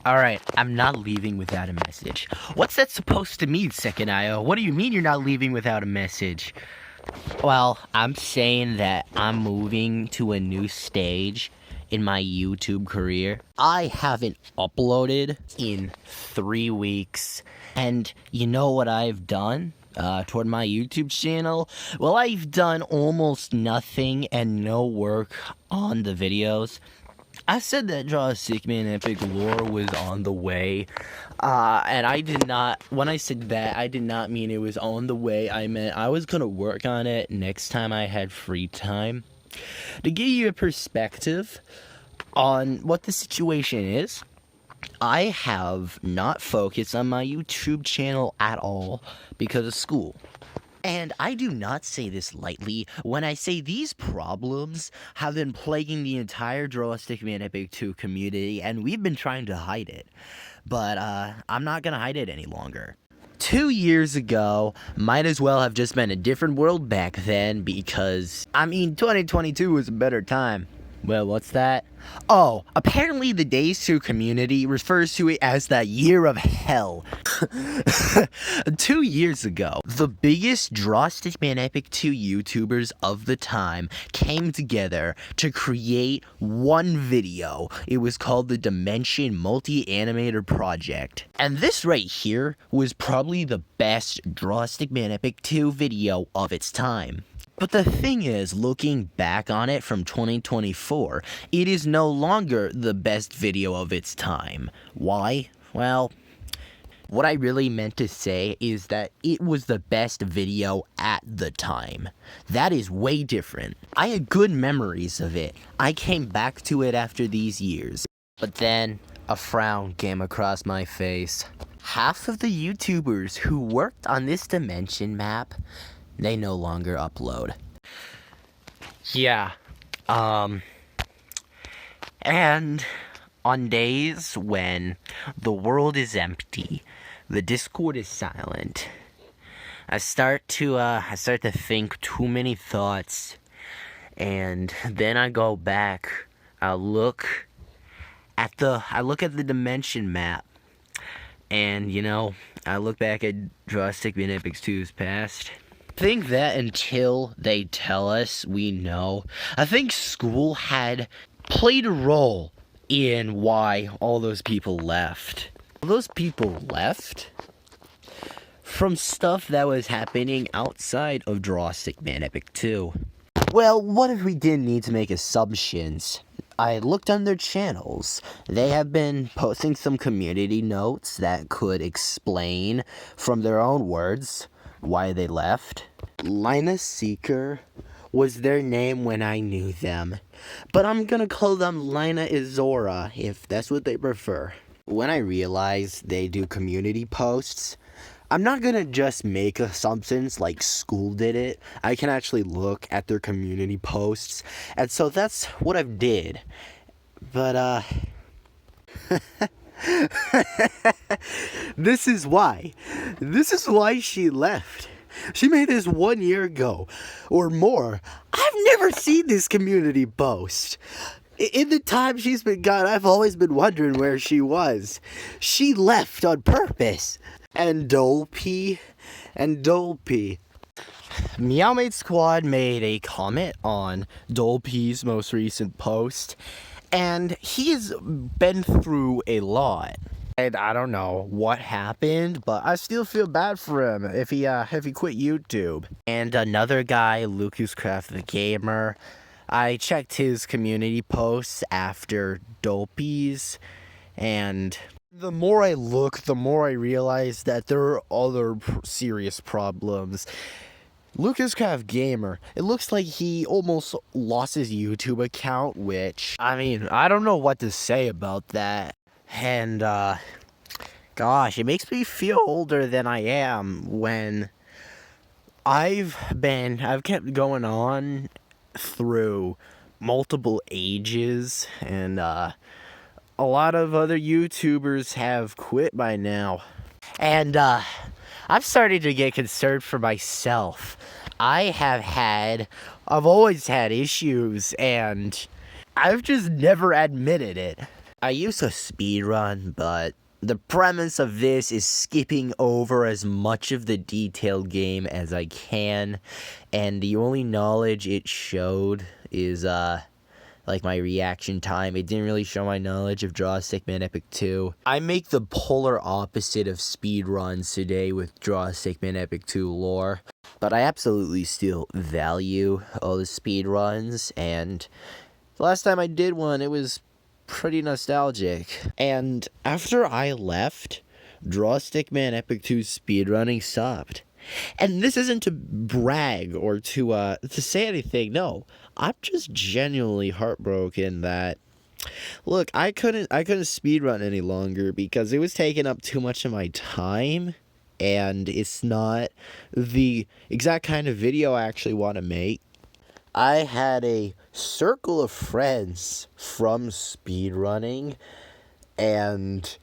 Alright, I'm not leaving without a message. What's that supposed to mean, Second IO? What do you mean you're not leaving without a message? Well, I'm saying that I'm moving to a new stage in my YouTube career. I haven't uploaded in 3 weeks. And you know what I've done toward my YouTube channel? Well, I've done almost nothing and no work on the videos. I said that Draw a Stickman Epic lore was on the way, and I did not, when I said that, I did not mean it was on the way. I meant I was going to work on it next time I had free time. To give you a perspective on what the situation is, I have not focused on my YouTube channel at all because of school. And I do not say this lightly when I say these problems have been plaguing the entire Draw a Stickman Epic 2 community, and we've been trying to hide it. But, I'm not gonna hide it any longer. 2 years ago might as well have just been a different world back then because, 2022 was a better time. Well, what's that? Oh, apparently the Days 2 community refers to it as the year of hell. 2 years ago, the biggest Draw a Stickman Epic 2 YouTubers of the time came together to create one video. It was called the Dimension Multi-Animator Project. And this right here was probably the best Draw a Stickman Epic 2 video of its time. But the thing is, looking back on it from 2024, it is no longer the best video of its time. Why? Well, what I really meant to say is that it was the best video at the time. That is way different. I had good memories of it. I came back to it after these years. But then, a frown came across my face. Half of the YouTubers who worked on this dimension map, they no longer upload. Yeah. And on days when the world is empty, the Discord is silent, I start to think too many thoughts, and then I go back, I look at the dimension map, and I look back at Draw a Stickman Epic 2's past. I think that until they tell us we know, I think school had played a role in why all those people left. Those people left from stuff that was happening outside of Draw a Stickman Epic 2. Well, what if we didn't need to make assumptions? I looked on their channels. They have been posting some community notes that could explain from their own words why they left. Lina Seeker was their name when I knew them, but I'm gonna call them Lina Izora if that's what they prefer. When I realized they do community posts, I'm not gonna just make assumptions like school did it. I can actually look at their community posts, and so that's what I did. But This is why she left. She made this 1 year ago or more. I've never seen this community post. In the time she's been gone, I've always been wondering where she was. She left on purpose. And Dolpy. Meowmate Squad made a comment on Dolpy's most recent post, and he's been through a lot. And I don't know what happened, but I still feel bad for him if he quit YouTube. And another guy, Lucascraft the Gamer, I checked his community posts after Dopey's, and the more I look, the more I realize that there are other serious problems. Lucascraft Gamer, it looks like he almost lost his YouTube account, which, I don't know what to say about that. And, gosh, it makes me feel older than I am when I've kept going on through multiple ages, and, a lot of other YouTubers have quit by now. And, I've started to get concerned for myself. I've always had issues, and I've just never admitted it. I used to speedrun, but the premise of this is skipping over as much of the detailed game as I can, and the only knowledge it showed is, like my reaction time. It didn't really show my knowledge of Draw a Stickman Epic 2. I make the polar opposite of speedruns today with Draw a Stickman Epic 2 lore, but I absolutely still value all the speedruns, and the last time I did one, it was pretty nostalgic. And after I left, Draw a Stickman Epic 2 speedrunning stopped. And this isn't to brag or to say anything. No, I'm just genuinely heartbroken that, look, I couldn't speedrun any longer because it was taking up too much of my time, and it's not the exact kind of video I actually want to make. I had a circle of friends from speedrunning, and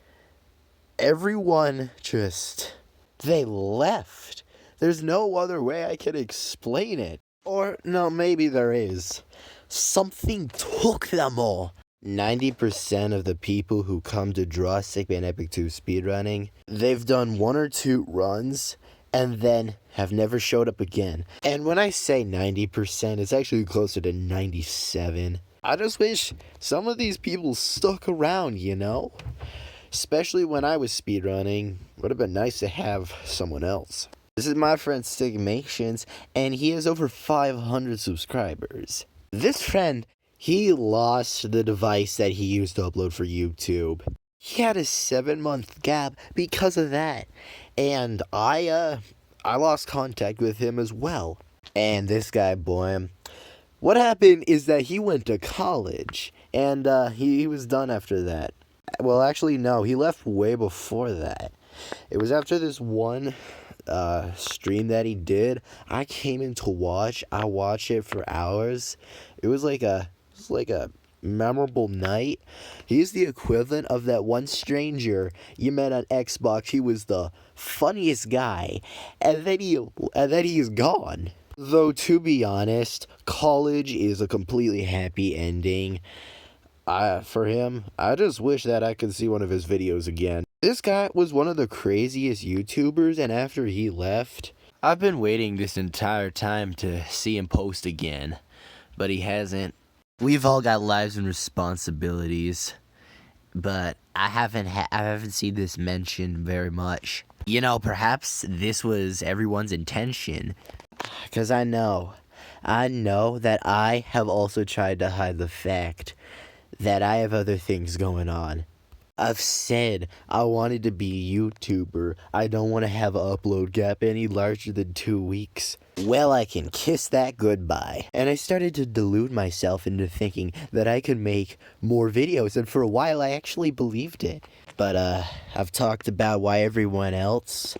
everyone just, they left. There's no other way I can explain it. Or, no, maybe there is. Something took them all. 90% of the people who come to Draw a Stickman Epic 2 speedrunning, they've done 1 or 2 runs, and then have never showed up again. And when I say 90%, it's actually closer to 97. I just wish some of these people stuck around, you know? Especially when I was speedrunning. Would have been nice to have someone else. This is my friend Stigmations, and he has over 500 subscribers. This friend, he lost the device that he used to upload for YouTube. He had a 7-month gap because of that. And I lost contact with him as well. And this guy, boy, what happened is that he went to college, and he was done after that. Well, actually, no, he left way before that. It was after this one stream that he did. I came in to watch. I watched it for hours. It was like a memorable night. He's the equivalent of that one stranger you met on Xbox. He was the funniest guy, and then he's gone. Though, to be honest, college is a completely happy ending. For him, I just wish that I could see one of his videos again. This guy was one of the craziest YouTubers, and after he left, I've been waiting this entire time to see him post again, but he hasn't. We've all got lives and responsibilities, but I haven't seen this mentioned very much. You know, perhaps this was everyone's intention, because I know that I have also tried to hide the fact that I have other things going on. I've said I wanted to be a YouTuber. I don't want to have an upload gap any larger than 2 weeks. Well, I can kiss that goodbye. And I started to delude myself into thinking that I could make more videos, and for a while I actually believed it. But I've talked about why everyone else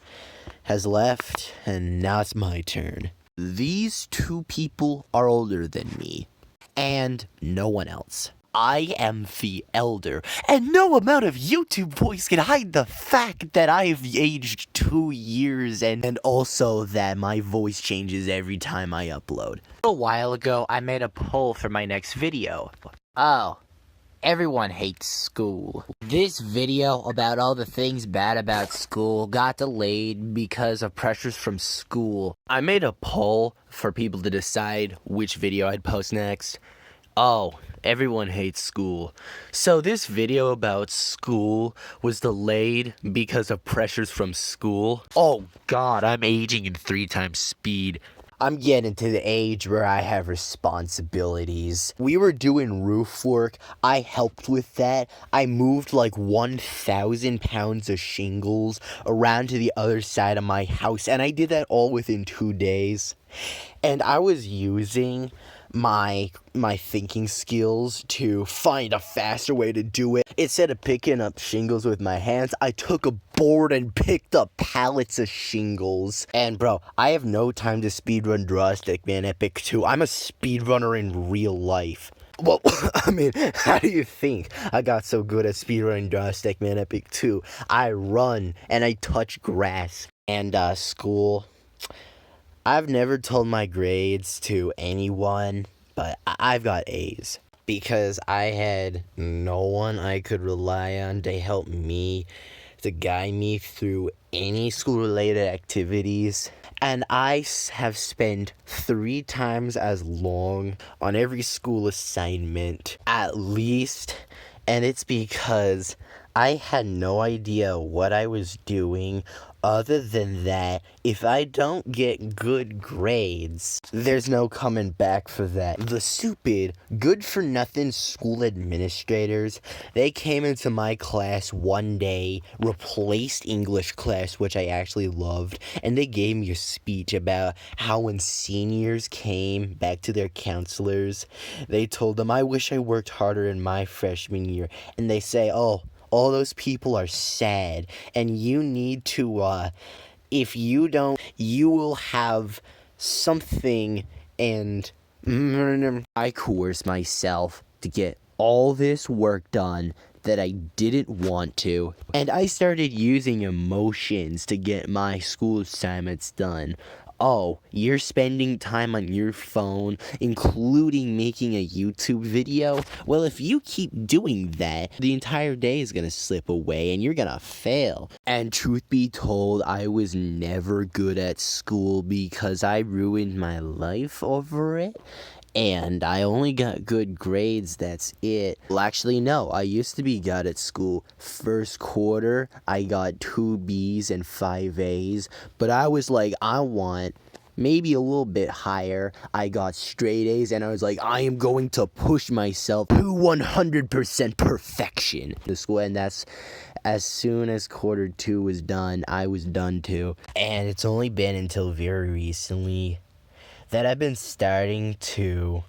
has left, and now it's my turn. These 2 people are older than me, and no one else. I am the elder, and no amount of YouTube voice can hide the fact that I've aged 2 years, and also that my voice changes every time I upload. A while ago, I made a poll for my next video. Oh, everyone hates school. This video about all the things bad about school got delayed because of pressures from school. I made a poll for people to decide which video I'd post next. Oh, everyone hates school. So this video about school was delayed because of pressures from school. Oh god, I'm aging in 3 times speed. I'm getting to the age where I have responsibilities. We were doing roof work. I helped with that. I moved like 1,000 pounds of shingles around to the other side of my house, and I did that all within 2 days. And I was using my thinking skills to find a faster way to do it. Instead of picking up shingles with my hands, I took a board and picked up pallets of shingles. And bro, I have no time to speedrun Draw a Stickman Epic 2. I'm a speedrunner in real life. Well, I mean, how do you think I got so good at speedrunning Draw a Stickman Epic 2? I run and I touch grass. And school, I've never told my grades to anyone, but I've got A's. because I had no one I could rely on to help me, to guide me through any school-related activities. And I have spent 3 times as long on every school assignment, at least. And it's because I had no idea what I was doing. Other than that, if I don't get good grades, there's no coming back for that. The stupid, good-for-nothing school administrators, they came into my class one day, replaced English class, which I actually loved, and they gave me a speech about how when seniors came back to their counselors, they told them, I wish I worked harder in my freshman year. And they say, oh, all those people are sad, and you need to, if you don't, you will have something, and I coerced myself to get all this work done that I didn't want to, and I started using emotions to get my school assignments done. Oh, you're spending time on your phone, including making a YouTube video? Well, if you keep doing that, the entire day is gonna slip away and you're gonna fail. And truth be told, I was never good at school because I ruined my life over it. And I only got good grades, that's it. Well, actually, no, I used to be good at school. First quarter, I got 2 B's and 5 A's, but I was like, I want maybe a little bit higher. I got straight A's, and I was like, I am going to push myself to 100% perfection. The school, and that's as soon as quarter 2 was done, I was done too. And it's only been until very recently that I've been starting to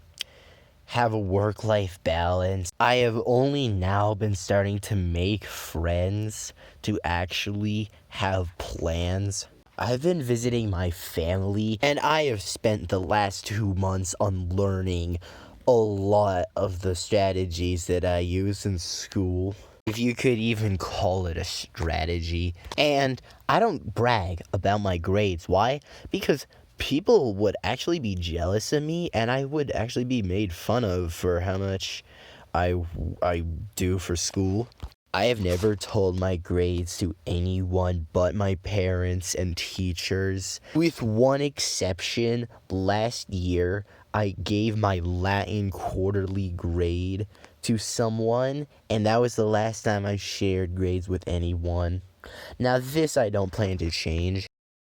have a work-life balance. I have only now been starting to make friends, to actually have plans. I've been visiting my family, and I have spent the last 2 months on learning a lot of the strategies that I use in school, if you could even call it a strategy. And I don't brag about my grades. Why? Because people would actually be jealous of me, and I would actually be made fun of for how much I do for school. I have never told my grades to anyone but my parents and teachers. With one exception, last year, I gave my Latin quarterly grade to someone, and that was the last time I shared grades with anyone. Now, this I don't plan to change.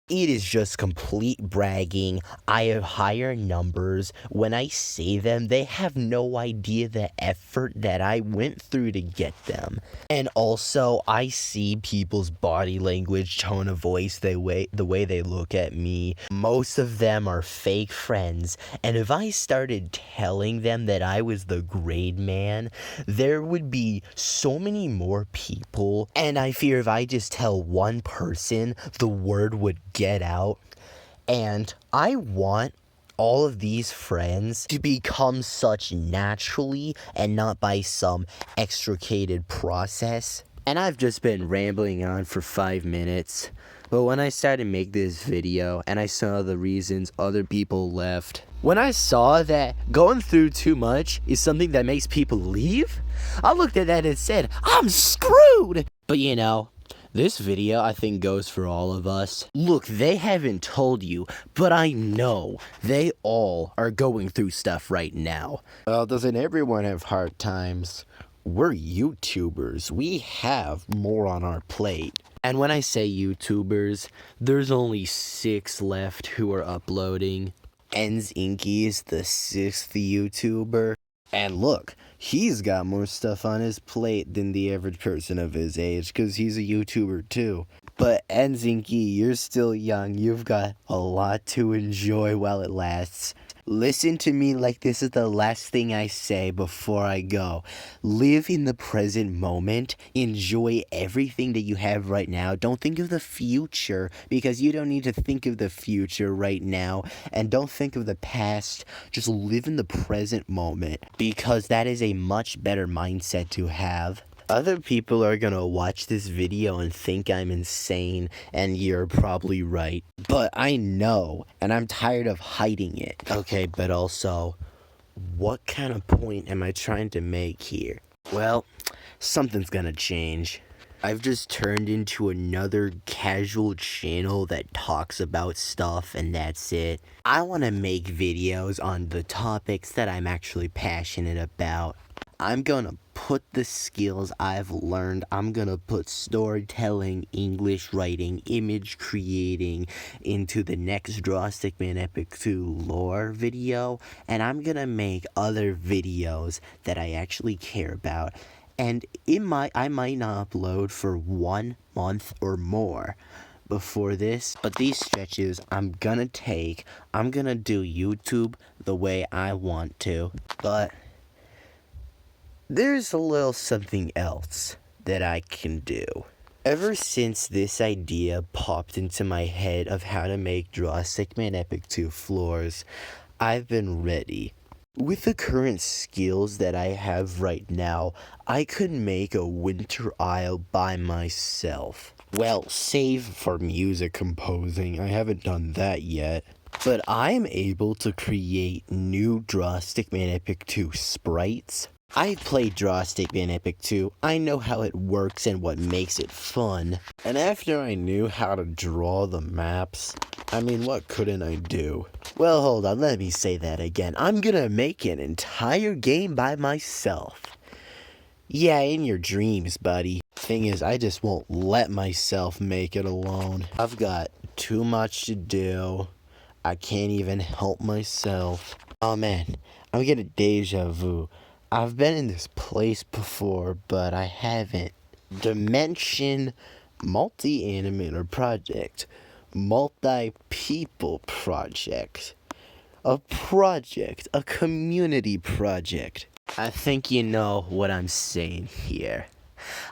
It is just complete bragging. I have higher numbers. When I say them, they have no idea the effort that I went through to get them. And also, I see people's body language, tone of voice, the way they look at me. Most of them are fake friends. And if I started telling them that I was the grade man, there would be so many more people. And I fear if I just tell one person, the word would get out. And I want all of these friends to become such naturally and not by some extricated process. And I've just been rambling on for 5 minutes, but when I started to make this video and I saw the reasons other people left, when I saw that going through too much is something that makes people leave, I looked at that and said, I'm screwed! But you know, this video, I think, goes for all of us. Look, they haven't told you, but I know they all are going through stuff right now. Well, doesn't everyone have hard times? We're YouTubers. We have more on our plate. And when I say YouTubers, there's only 6 left who are uploading. Enz Inky is the 6th YouTuber. And look, he's got more stuff on his plate than the average person of his age, because he's a YouTuber too. But Enz Inky, you're still young. You've got a lot to enjoy while it lasts. Listen to me like this is the last thing I say before I go. Live in the present moment. Enjoy everything that you have right now. Don't think of the future, because you don't need to think of the future right now. And don't think of the past. Just live in the present moment, because that is a much better mindset to have. Other people are gonna watch this video and think I'm insane, and you're probably right. But I know, and I'm tired of hiding it. Okay, but also, what kind of point am I trying to make here? Well, something's gonna change. I've just turned into another casual channel that talks about stuff and that's it. I want to make videos on the topics that I'm actually passionate about. I'm gonna put the skills I've learned, I'm gonna put storytelling, English writing, image creating into the next Draw Stickman Epic 2 lore video, and I'm gonna make other videos that I actually care about. And I might not upload for 1 month or more before this, but these stretches I'm gonna do YouTube the way I want to, but there's a little something else that I can do. Ever since this idea popped into my head of how to make Draw Stickman Epic 2 floors, I've been ready. With the current skills that I have right now, I could make a Winter Isle by myself. Well, save for music composing, I haven't done that yet. But I'm able to create new Draw Stickman Epic 2 sprites. I've played Draw Stickman Epic 2, I know how it works and what makes it fun. And after I knew how to draw the maps, I mean, what couldn't I do? Well, hold on, let me say that again. I'm gonna make an entire game by myself. Yeah, in your dreams, buddy. Thing is, I just won't let myself make it alone. I've got too much to do. I can't even help myself. Oh man, I'm getting deja vu. I've been in this place before, but I haven't. Dimension multi-animator project. Multi-people project. A community project. I think you know what I'm saying here.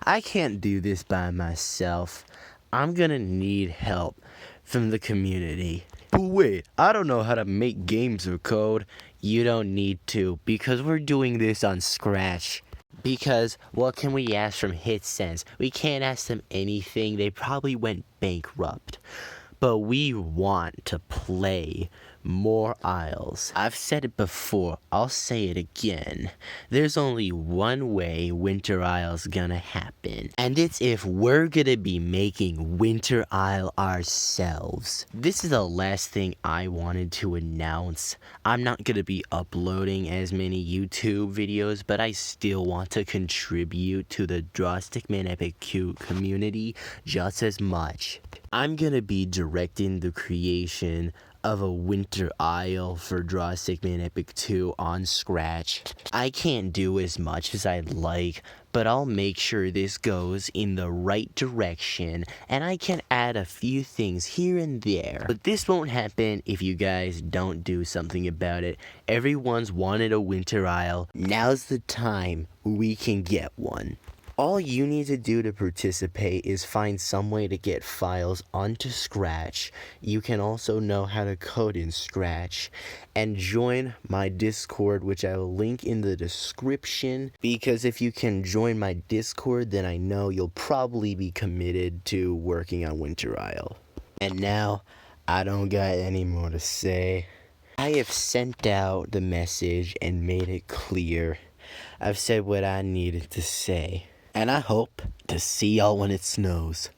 I can't do this by myself. I'm gonna need help from the community. But wait, I don't know how to make games or code. You don't need to, because we're doing this on Scratch. Because what can we ask from HitSense? We can't ask them anything. They probably went bankrupt. But we want to play more Isles. I've said it before, I'll say it again. There's only one way Winter Isle's gonna happen, and it's if we're gonna be making Winter Isle ourselves. This is the last thing I wanted to announce. I'm not gonna be uploading as many YouTube videos, but I still want to contribute to the Draw Stickman Epic 2 community just as much. I'm gonna be directing the creation of a Winter Isle for Draw Stickman Epic 2 on Scratch. I can't do as much as I'd like, but I'll make sure this goes in the right direction, and I can add a few things here and there. But this won't happen if you guys don't do something about it. Everyone's wanted a Winter Isle. Now's the time we can get one. All you need to do to participate is find some way to get files onto Scratch. You can also know how to code in Scratch. And join my Discord, which I will link in the description. Because if you can join my Discord, then I know you'll probably be committed to working on Winter Isle. And now, I don't got any more to say. I have sent out the message and made it clear. I've said what I needed to say. And I hope to see y'all when it snows.